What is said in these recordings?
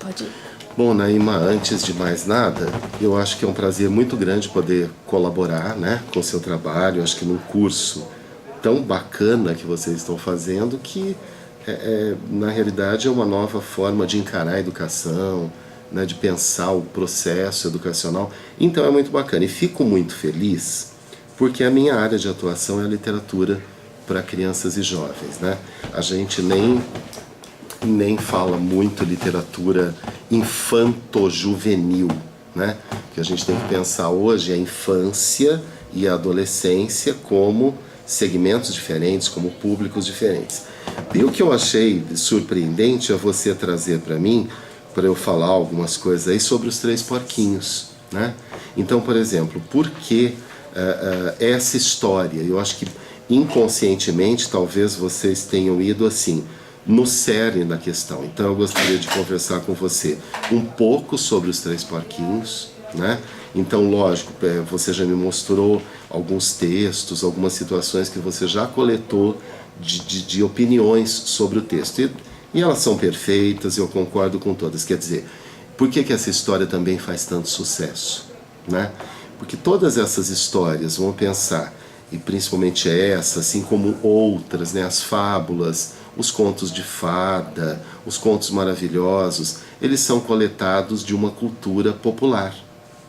Pode ir. Bom, Naima, antes de mais nada, eu acho que é um prazer muito grande poder colaborar, né, com o seu trabalho. Eu acho que num curso tão bacana que vocês estão fazendo, que na realidade é uma nova forma de encarar a educação, né, de pensar o processo educacional. Então é muito bacana e fico muito feliz porque a minha área de atuação é a literatura para crianças e jovens, né? A gente nem fala muito literatura infanto-juvenil, né? Que a gente tem que pensar hoje a infância e a adolescência como segmentos diferentes, como públicos diferentes. E o que eu achei surpreendente é você trazer para mim, para eu falar algumas coisas aí sobre os Três Porquinhos, né? Então, por exemplo, por que essa história? Eu acho que inconscientemente talvez vocês tenham ido assim, no cerne da questão. Então eu gostaria de conversar com você um pouco sobre os Três Porquinhos, né? Então, lógico, você já me mostrou alguns textos, algumas situações que você já coletou de opiniões sobre o texto. E elas são perfeitas, eu concordo com todas. Quer dizer, por que essa história também faz tanto sucesso, né? Porque todas essas histórias, vamos pensar, e principalmente essa, assim como outras, né, as fábulas, os contos de fada, os contos maravilhosos, eles são coletados de uma cultura popular,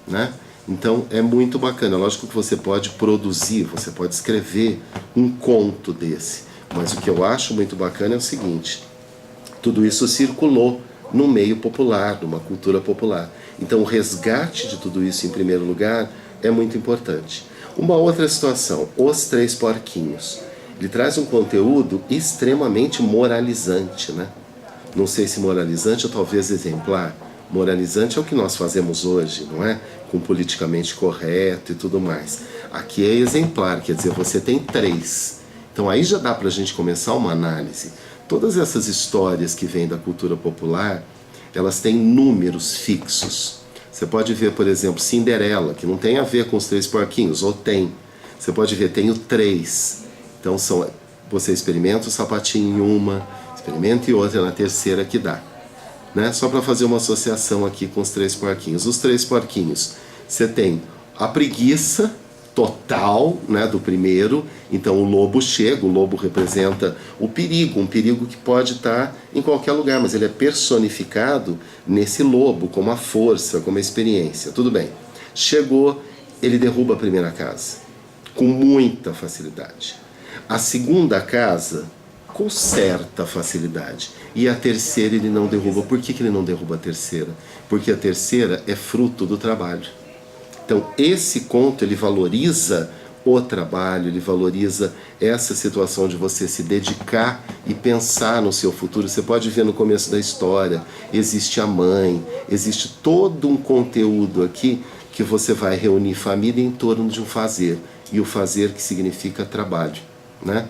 né? Então é muito bacana. Lógico que você pode produzir, você pode escrever um conto desse, mas o que eu acho muito bacana é o seguinte: tudo isso circulou no meio popular, numa cultura popular. Então o resgate de tudo isso, em primeiro lugar, é muito importante. Uma outra situação, Os Três Porquinhos. Ele traz um conteúdo extremamente moralizante, né? Não sei se moralizante ou talvez exemplar. Moralizante é o que nós fazemos hoje, não é? Com politicamente correto e tudo mais. Aqui é exemplar, quer dizer, você tem três. Então aí já dá para a gente começar uma análise. Todas essas histórias que vêm da cultura popular, elas têm números fixos. Você pode ver, por exemplo, Cinderela, que não tem a ver com os Três Porquinhos, ou tem. Você pode ver, tem o 3. Então você experimenta o sapatinho em uma, experimenta em outra, na terceira que dá, né? Só para fazer uma associação aqui com os Três Porquinhos. Os Três Porquinhos, você tem a preguiça total, né, do primeiro. Então o lobo chega, o lobo representa o perigo, um perigo que pode estar em qualquer lugar, mas ele é personificado nesse lobo, como a força, como a experiência. Tudo bem. Chegou, ele derruba a primeira casa, com muita facilidade. A segunda casa, com certa facilidade. E a terceira ele não derruba. Por que ele não derruba a terceira? Porque a terceira é fruto do trabalho. Então esse conto, ele valoriza o trabalho, ele valoriza essa situação de você se dedicar e pensar no seu futuro. Você pode ver no começo da história, existe a mãe, existe todo um conteúdo aqui que você vai reunir família em torno de um fazer. E o fazer que significa trabalho, né?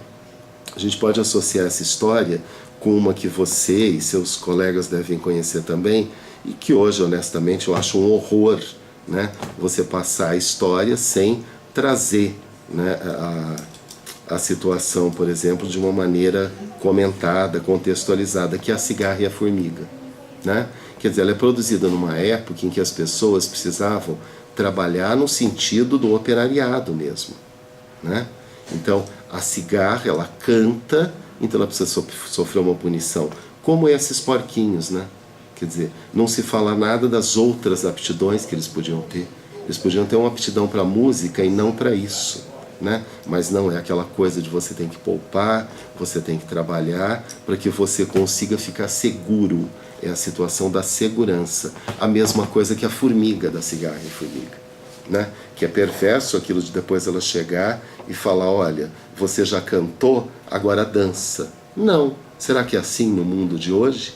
A gente pode associar essa história com uma que você e seus colegas devem conhecer também, e que hoje, honestamente, eu acho um horror, né? Você passar a história sem trazer, né, a situação, por exemplo, de uma maneira comentada, contextualizada, que é A Cigarra e a Formiga, né? Quer dizer, ela é produzida numa época em que as pessoas precisavam trabalhar no sentido do operariado mesmo, né? Então a cigarra, ela canta, então ela precisa sofrer uma punição, como esses porquinhos, né? Quer dizer, não se fala nada das outras aptidões que eles podiam ter. Eles podiam ter uma aptidão para música e não para isso, né? Mas não, é aquela coisa de você tem que poupar, você tem que trabalhar para que você consiga ficar seguro. É a situação da segurança. A mesma coisa que a formiga da Cigarra e Formiga, né? Que é perverso aquilo de depois ela chegar e falar: olha, você já cantou, agora dança. Não. Será que é assim no mundo de hoje,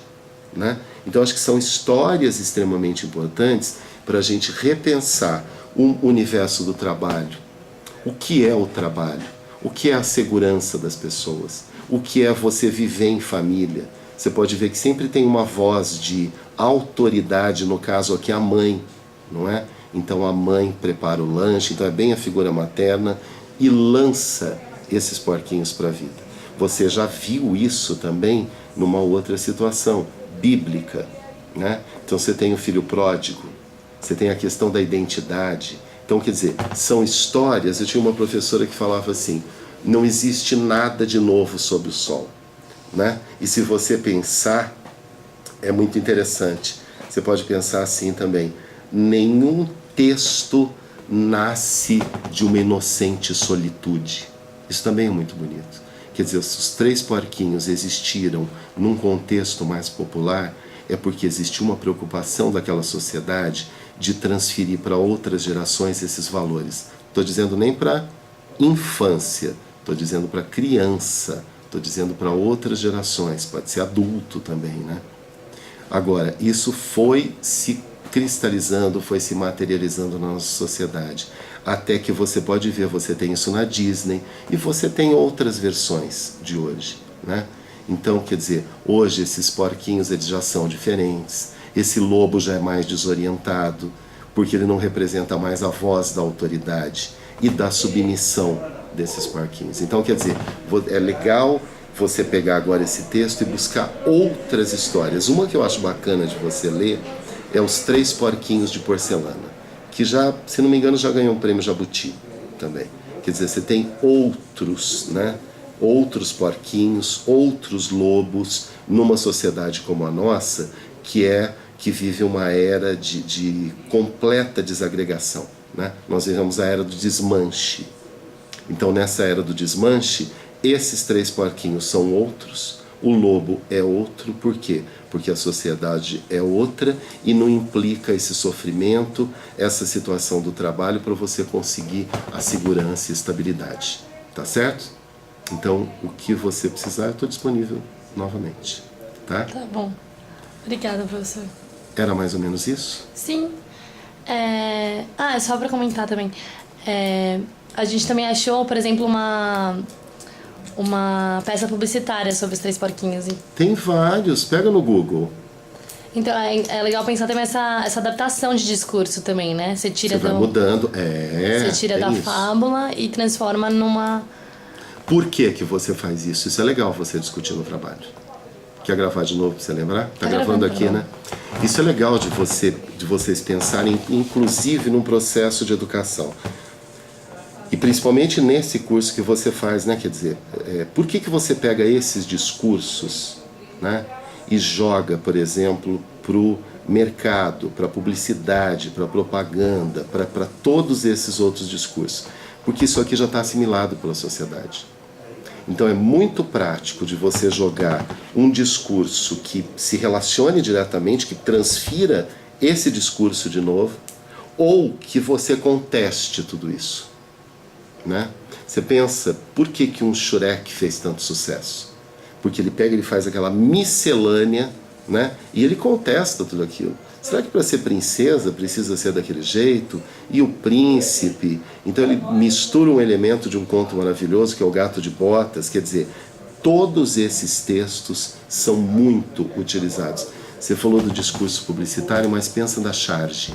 né? Então acho que são histórias extremamente importantes para a gente repensar o universo do trabalho. O que é o trabalho? O que é a segurança das pessoas? O que é você viver em família? Você pode ver que sempre tem uma voz de autoridade, no caso aqui a mãe, não é? Então a mãe prepara o lanche, então é bem a figura materna e lança esses porquinhos para a vida. Você já viu isso também numa outra situação bíblica, né? Então você tem o filho pródigo, você tem a questão da identidade. Então, quer dizer, são histórias. Eu tinha uma professora que falava assim: não existe nada de novo sob o sol, né? E se você pensar, é muito interessante. Você pode pensar assim também: nenhum texto nasce de uma inocente solitude. Isso também é muito bonito. Quer dizer, se os Três Porquinhos existiram num contexto mais popular, é porque existe uma preocupação daquela sociedade de transferir para outras gerações esses valores. Estou dizendo nem para infância, estou dizendo para criança, estou dizendo para outras gerações, pode ser adulto também, né? Agora, isso foi se cristalizando, foi se materializando na nossa sociedade. Até que você pode ver, você tem isso na Disney e você tem outras versões de hoje, né? Então, quer dizer, hoje esses porquinhos eles já são diferentes, esse lobo já é mais desorientado, porque ele não representa mais a voz da autoridade e da submissão desses porquinhos. Então, quer dizer, é legal você pegar agora esse texto e buscar outras histórias. Uma que eu acho bacana de você ler é Os Três Porquinhos de Porcelana, que já, se não me engano, já ganhou um prêmio Jabuti também. Quer dizer, você tem outros, né? Outros porquinhos, outros lobos numa sociedade como a nossa, que vive uma era de completa desagregação, né? Nós vivemos a era do desmanche. Então, nessa era do desmanche, esses três porquinhos são outros, o lobo é outro. Por quê? Porque a sociedade é outra e não implica esse sofrimento, essa situação do trabalho para você conseguir a segurança e estabilidade. Tá certo? Então, o que você precisar, eu estou disponível novamente. Tá? Tá bom. Obrigada, professor. Era mais ou menos isso? Sim. Só para comentar também. A gente também achou, por exemplo, uma peça publicitária sobre os Três Porquinhos. Tem vários, pega no Google. Então é legal pensar também essa adaptação de discurso também, né? Você tira Você vai mudando, Você tira da isso. fábula e transforma numa... Por que que você faz isso? Isso é legal você discutir no trabalho. Quer gravar de novo para você lembrar? Tá gravando aqui, né? Isso é legal de vocês pensarem, inclusive, num processo de educação. E principalmente nesse curso que você faz, né? Quer dizer, por que você pega esses discursos, né, e joga, por exemplo, para o mercado, para a publicidade, para a propaganda, para todos esses outros discursos? Porque isso aqui já está assimilado pela sociedade. Então é muito prático de você jogar um discurso que se relacione diretamente, que transfira esse discurso de novo, ou que você conteste tudo isso, né? Você pensa, por que um Shrek fez tanto sucesso? Porque ele pega, ele faz aquela miscelânea, né? E ele contesta tudo aquilo. Será que para ser princesa precisa ser daquele jeito? E o príncipe? Então ele mistura um elemento de um conto maravilhoso, que é o Gato de Botas. Quer dizer, todos esses textos são muito utilizados. Você falou do discurso publicitário, mas pensa na charge.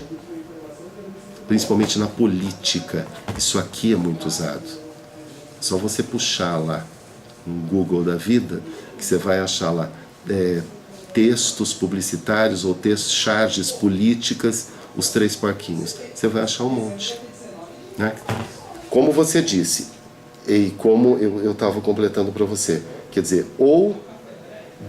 Principalmente na política. Isso aqui é muito usado. É só você puxar lá no Google da vida, que você vai achar lá textos publicitários ou textos, charges políticas, os Três Porquinhos. Você vai achar um monte, né? Como você disse, e como eu estava completando para você, quer dizer, ou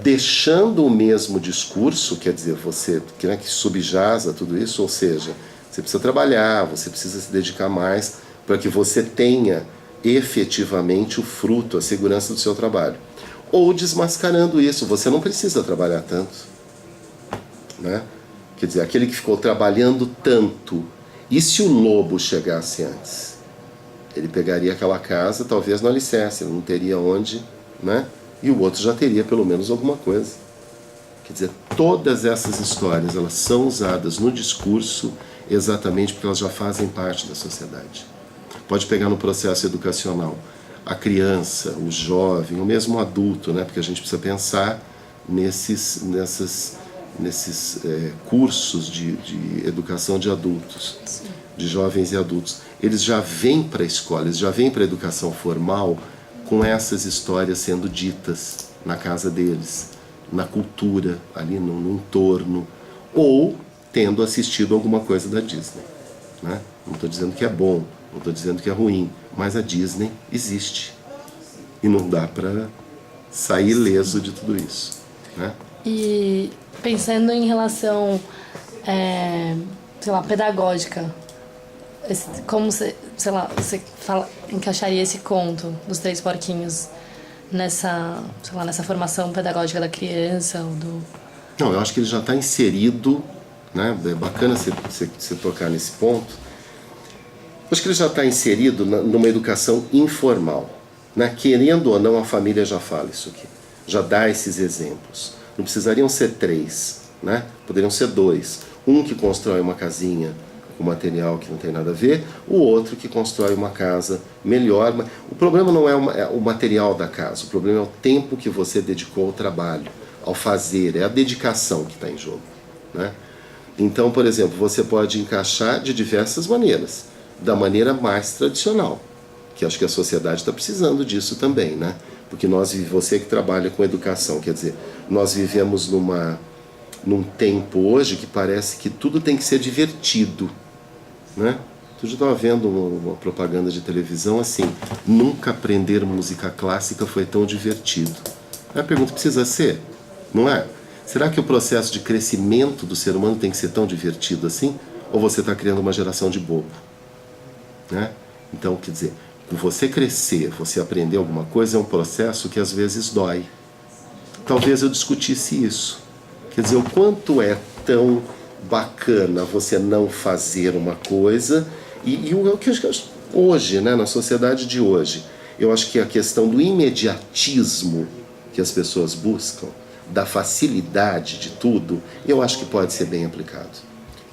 deixando o mesmo discurso, quer dizer, você, né, que subjaz a tudo isso, ou seja, você precisa trabalhar, você precisa se dedicar mais para que você tenha efetivamente o fruto, a segurança do seu trabalho. Ou desmascarando isso, você não precisa trabalhar tanto, né? Quer dizer, aquele que ficou trabalhando tanto, e se o lobo chegasse antes? Ele pegaria aquela casa, talvez no alicerce, não teria onde, né? E o outro já teria pelo menos alguma coisa. Quer dizer, todas essas histórias, elas são usadas no discurso exatamente porque elas já fazem parte da sociedade. Pode pegar no processo educacional. A criança, o jovem, ou mesmo o adulto, né? Porque a gente precisa pensar nesses cursos de educação de adultos, sim, de jovens e adultos. Eles já vêm para a escola, eles já vêm para a educação formal com essas histórias sendo ditas na casa deles, na cultura, ali no entorno, ou tendo assistido alguma coisa da Disney, né? Não estou dizendo que é bom, não estou dizendo que é ruim, mas a Disney existe e não dá para sair ileso de tudo isso, né? E pensando em relação, sei lá, pedagógica, como você, sei lá, encaixaria esse conto dos Três Porquinhos nessa, sei lá, nessa formação pedagógica da criança ou do... Não, eu acho que ele já está inserido, né? É bacana você tocar nesse ponto. Eu acho que ele já está inserido numa educação informal, né? Querendo ou não, a família já fala isso aqui, já dá esses exemplos. Não precisariam ser 3, né? Poderiam ser 2. Um que constrói uma casinha com material que não tem nada a ver, o outro que constrói uma casa melhor. O problema não é o material da casa, o problema é o tempo que você dedicou ao trabalho, ao fazer, é a dedicação que está em jogo, né? Então, por exemplo, você pode encaixar de diversas maneiras, da maneira mais tradicional, que acho que a sociedade está precisando disso também, né? Porque você que trabalha com educação, quer dizer, nós vivemos num tempo hoje que parece que tudo tem que ser divertido, né? Outro dia eu estava vendo uma propaganda de televisão assim: nunca aprender música clássica foi tão divertido. A pergunta: precisa ser? Não é? Será que o processo de crescimento do ser humano tem que ser tão divertido assim? Ou você está criando uma geração de bobo, né? Então, quer dizer, você crescer, você aprender alguma coisa é um processo que às vezes dói. Talvez eu discutisse isso. Quer dizer, o quanto é tão bacana você não fazer uma coisa e o que hoje, né, na sociedade de hoje, eu acho que a questão do imediatismo que as pessoas buscam, da facilidade de tudo, eu acho que pode ser bem aplicado.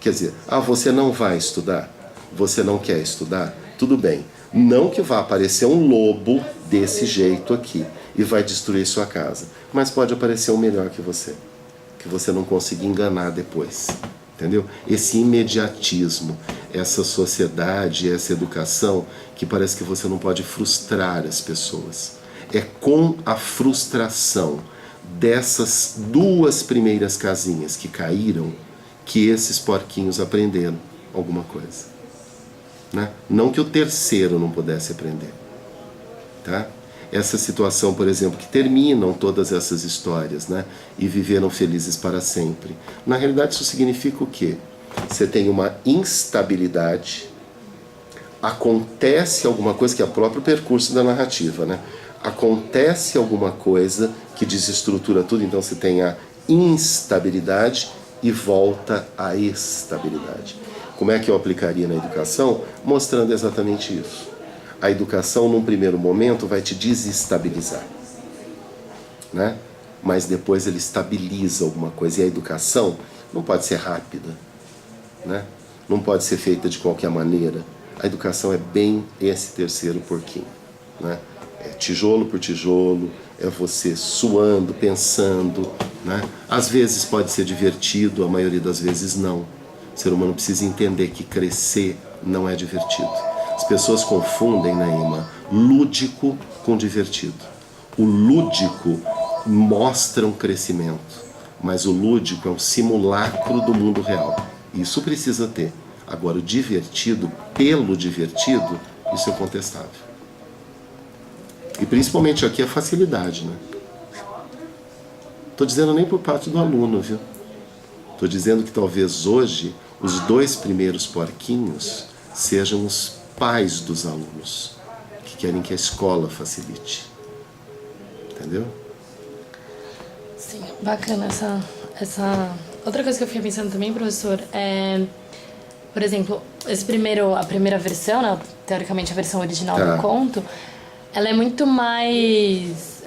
Quer dizer, você não vai estudar, você não quer estudar, tudo bem. Não que vá aparecer um lobo desse jeito aqui e vai destruir sua casa, mas pode aparecer um melhor que você não consiga enganar depois, entendeu? Esse imediatismo, essa sociedade, essa educação que parece que você não pode frustrar as pessoas. É com a frustração dessas 2 primeiras casinhas que caíram que esses porquinhos aprenderam alguma coisa, né? Não que o terceiro não pudesse aprender, tá? Essa situação, por exemplo, que terminam todas essas histórias, né? E viveram felizes para sempre. Na realidade, isso significa o quê? Você tem uma instabilidade, acontece alguma coisa, que é o próprio percurso da narrativa, né? Acontece alguma coisa que desestrutura tudo, então você tem a instabilidade e volta à estabilidade. Como é que eu aplicaria na educação? Mostrando exatamente isso. A educação, num primeiro momento, vai te desestabilizar, né? Mas depois ele estabiliza alguma coisa. E a educação não pode ser rápida, né? Não pode ser feita de qualquer maneira. A educação é bem esse terceiro porquinho, né? É tijolo por tijolo, é você suando, pensando, né? Às vezes pode ser divertido, a maioria das vezes não. O ser humano precisa entender que crescer não é divertido. As pessoas confundem, Naima, lúdico com divertido. O lúdico mostra um crescimento, mas o lúdico é um simulacro do mundo real. Isso precisa ter. Agora, o divertido, pelo divertido, isso é contestável. E principalmente aqui a facilidade, né? Estou dizendo nem por parte do aluno, viu? Estou dizendo que talvez hoje os 2 primeiros porquinhos sejam os pais dos alunos, que querem que a escola facilite. Entendeu? Sim, bacana essa... Outra coisa que eu fiquei pensando também, professor, é... Por exemplo, a primeira versão, né, teoricamente a versão original do conto, ela é muito mais...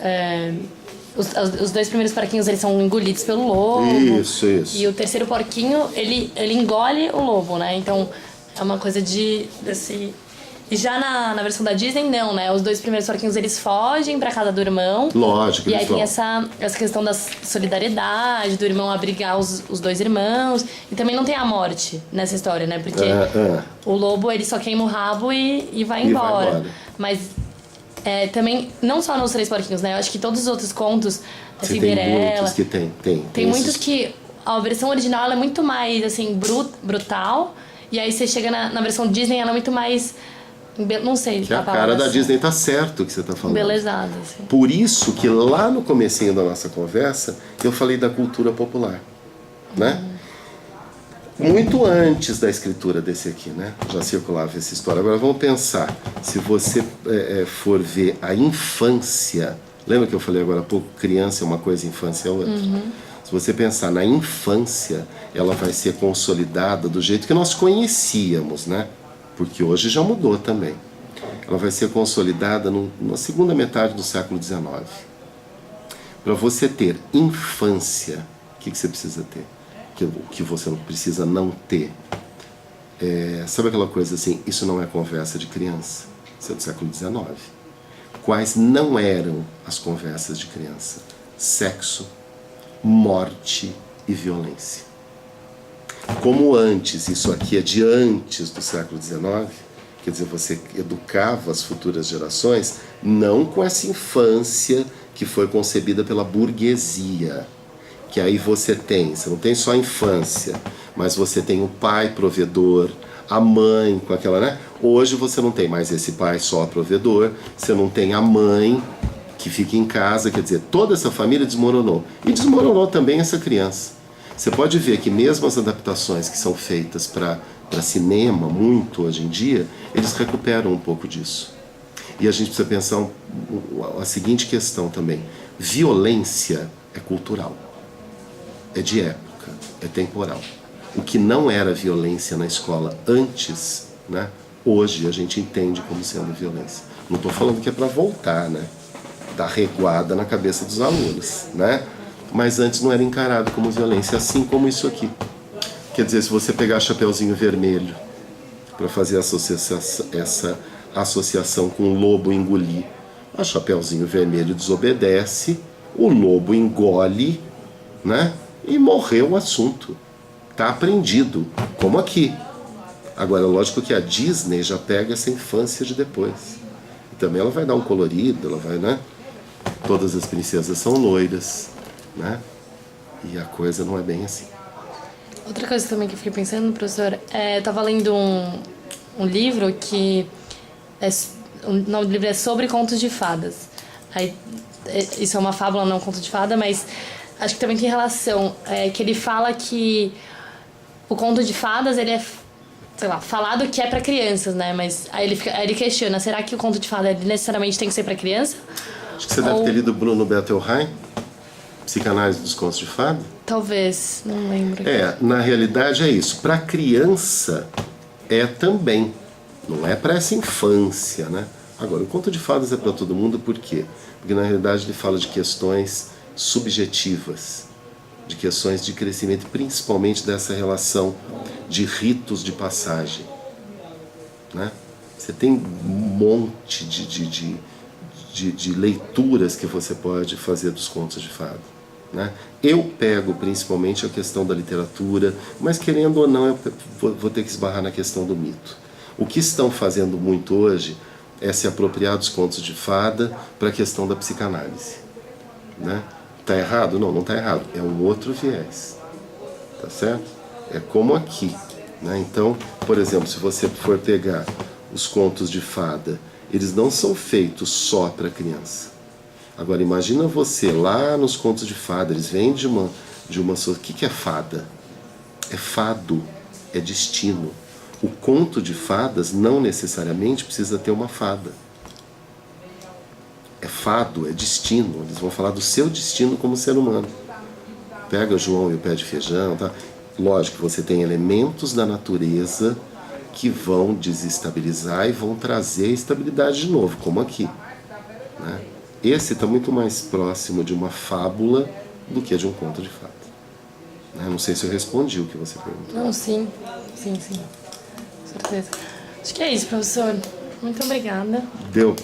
Os 2 primeiros porquinhos, eles são engolidos pelo lobo. Isso. E o terceiro porquinho, ele engole o lobo, né? Então, é uma coisa desse... E já na versão da Disney, não, né? Os 2 primeiros porquinhos, eles fogem pra casa do irmão. Lógico, e aí tem essa questão da solidariedade, do irmão abrigar os 2 irmãos. E também não tem a morte nessa história, né? Porque o lobo, ele só queima o rabo e vai embora. Mas também, não só nos Três Porquinhos, né? Eu acho que todos os outros contos, a Cinderela... Tem muitos que tem. Tem muitos que a versão original ela é muito mais, assim, brutal. E aí você chega na versão Disney, ela é muito mais... Não sei Que a cara da Disney tá certo o que você tá falando. Embelezada, assim. Por isso que lá no comecinho da nossa conversa, eu falei da cultura popular, né? Muito antes da escritura desse aqui, né? Já circulava essa história. Agora vamos pensar, se você for ver a infância, lembra que eu falei agora há pouco, criança é uma coisa, infância é outra? Se você pensar na infância, ela vai ser consolidada do jeito que nós conhecíamos, né? Porque hoje já mudou também. Ela vai ser consolidada na segunda metade do século XIX. Para você ter infância, o que você precisa ter? O que você não precisa não ter? Sabe aquela coisa assim, isso não é conversa de criança? Isso é do século XIX. Quais não eram as conversas de criança? Sexo, morte e violência. Como antes, isso aqui é de antes do século XIX, quer dizer, você educava as futuras gerações não com essa infância que foi concebida pela burguesia, que aí você não tem só a infância, mas você tem o pai provedor, a mãe com aquela, né? Hoje você não tem mais esse pai só provedor, você não tem a mãe que fica em casa, quer dizer, toda essa família desmoronou. E desmoronou também essa criança. Você pode ver que mesmo as adaptações que são feitas para cinema, muito hoje em dia, eles recuperam um pouco disso. E a gente precisa pensar a seguinte questão também. Violência é cultural, é de época, é temporal. O que não era violência na escola antes, né, hoje a gente entende como sendo violência. Não estou falando que é para voltar, né, dar reguada na cabeça dos alunos, né? Mas antes não era encarado como violência, assim como isso aqui. Quer dizer, se você pegar Chapeuzinho Vermelho para fazer essa associação com o lobo engolir, a Chapeuzinho Vermelho desobedece, o lobo engole, né? E morreu o assunto. Tá aprendido, como aqui. Agora, lógico que a Disney já pega essa infância de depois. E também ela vai dar um colorido, ela vai, né? Todas as princesas são loiras, né? E a coisa não é bem assim. Outra coisa também que eu fiquei pensando, professor, eu tava lendo um livro que o nome do livro é Sobre Contos de Fadas. Aí, isso é uma fábula, não um conto de fada, mas acho que também tem relação, que ele fala que o conto de fadas, ele é, sei lá, falado que é para crianças, né? Mas aí ele questiona, será que o conto de fada necessariamente tem que ser para criança? Acho que você deve ter lido Bruno Bettelheim, Psicanálise dos Contos de Fada? Talvez, não lembro. Na realidade é isso. Para criança é também. Não é para essa infância, né? Agora, o conto de fadas é para todo mundo, por quê? Porque na realidade ele fala de questões subjetivas, de questões de crescimento, principalmente dessa relação de ritos de passagem, né? Você tem um monte de leituras que você pode fazer dos contos de fada, né? Eu pego principalmente a questão da literatura, mas querendo ou não eu vou ter que esbarrar na questão do mito. O que estão fazendo muito hoje é se apropriar dos contos de fada para a questão da psicanálise, né? Tá errado? Não, não tá errado. É um outro viés, tá certo? É como aqui, né? Então, por exemplo, se você for pegar os contos de fada, eles não são feitos só para criança. Agora, imagina você lá nos contos de fada, eles vêm de uma... O que é fada? É fado, é destino. O conto de fadas não necessariamente precisa ter uma fada. É fado, é destino. Eles vão falar do seu destino como ser humano. Pega João e o pé de feijão, tá? Lógico que você tem elementos da natureza que vão desestabilizar e vão trazer estabilidade de novo, como aqui, né? Esse está muito mais próximo de uma fábula do que de um conto de fada, né? Não sei se eu respondi o que você perguntou. Não, sim. Com certeza. Acho que é isso, professor. Muito obrigada. Deu.